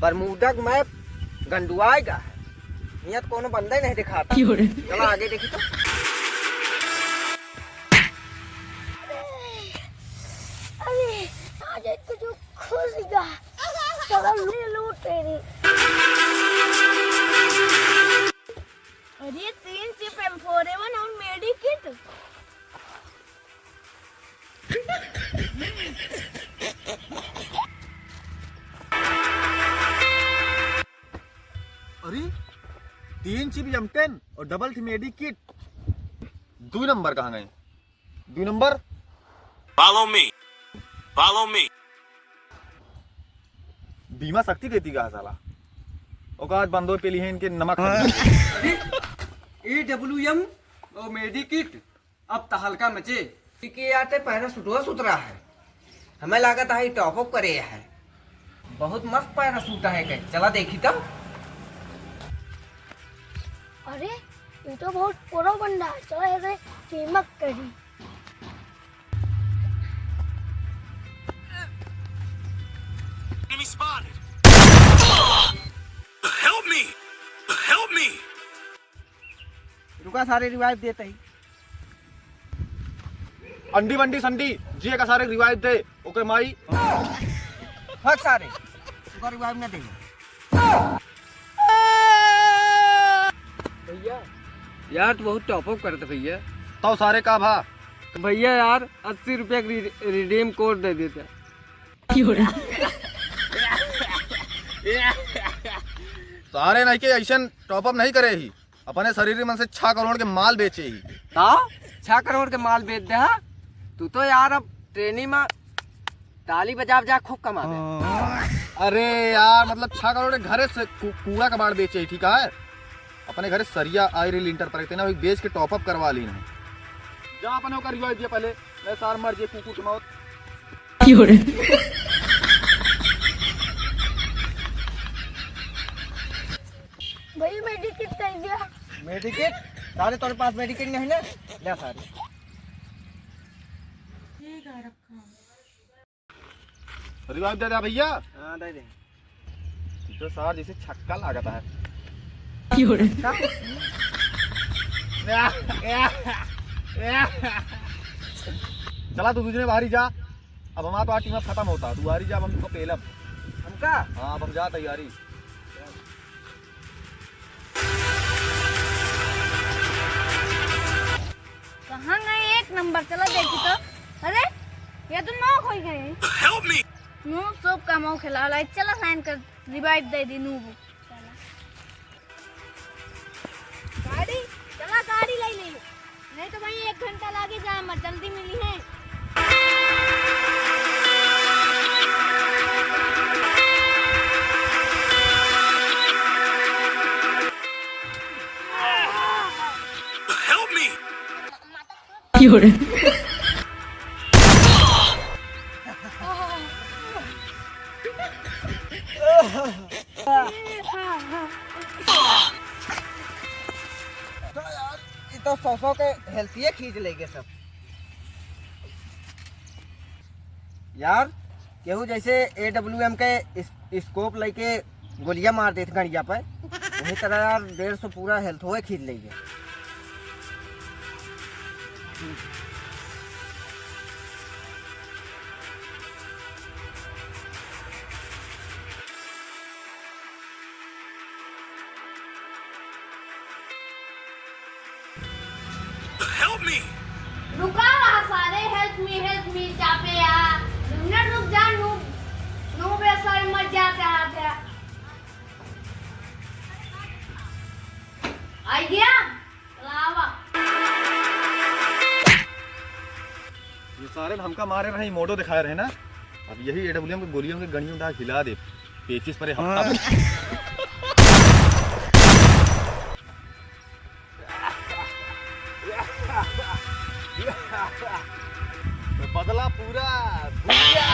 Bermuda map गंडुआएगा है, यहाँ तो कोनो बंदा ही नहीं दिखाता। चलो आगे देखी तो। अरे आज तो जो खुश गया चलो लूटे रे। अरे 3 चिप M4A1 और मेडिकिट। अरे 3 चिप M10 और डबल थी मेडिकिट। 2 नंबर कहाँ गए? 2 number Follow me. Follow me. बीमा शक्ति देती का साला औकात बंदों पे लिए इनके नमक। AWM और मेडिकिट अब तो हल्का मचे के आते पैरा सुटवा सुतरा है। हमें लागत है टॉप अप करे है, बहुत मस्त पैरा सूटा है के। चला देखी तो। अरे ये तो बहुत पुराना बंदा है, चलो ऐसे कीमत करी। Enemy spotted. Help me. Help me. रुका सारे रिवाइव देते ही। अंडी वंडी संडी जी का सारे रिवाइव दे ओके माई। हक सारे रुका रिवाइव ना देंगे भैया। यार तो बहुत टॉप अप करते भैया। तो सारे का भा भैया यार 80 रुपया रिडीम कोड दे देते। सारे नहीं के ऐसा टॉपअप नहीं करे ही, अपने शरीर में से 6 करोड़ के माल बेचे ही। हाँ 6 करोड़ के माल बेच दे। हाँ तू तो यार अब ट्रेनिंग में ताली बजा बजा खूब कमा दे। अरे यार मतलब 6 करोड़ के घरे से कूड़ा कबाड़ बेचे ही। ठीक है अपने घरे सरिया आयरन लिंटर पर इतना वही बेच के टॉपअप करवा ली ना। जा अपने का रिवाइव दिया पहले मैं सार मर जे कुकू की मौत। भाई मेडिकिट कर दिया। मेडिकेट सारे तेरे पास मेडिकेट नहीं ना, ले सारे। रिवाइव दे दे भैया। हाँ दे दे। तो सार जैसे छक्का लागता है। चला तू दूसरे बाहरी जा, अब हमारा तो आ टीम खत्म होता। तू बाहरी जा, अब हमको पेलब हमका। हाँ अब हम जा तैयारी। कहाँ गए 1 नंबर, चलो देखी तो। अरे ये तो 9 खोई गए। Help me. नूब सोप का मऊ खिला ला, चला साइन कर रिवाइव दे दी नूब। गाड़ी चला, गाड़ी ले ले, नहीं तो भाई 1 घंटा लागे जा, मत जल्दी मिली है। Help me. तो यार ये तो 100 के हेल्थिए खींच लेंगे सब। यार केहू जैसे AWM के स्कोप लेके गोलियां मार देते गड़िया पर, वही तरह यार 150 पूरा हेल्थ हो खींच लेंगे। Help me. रुका रहा सारे, हेल्प मी चापे यार। मिनट रुक जा, नूब ऐसा मर जाते आते। आई गया लावा। ये सारे हमका मारे रहे मोटो दिखाए रहे ना, अब यही AWM के गोलियों के गणियों उठा हिला दे पेचिस पर हफ्ता। बदला पूरा भूया।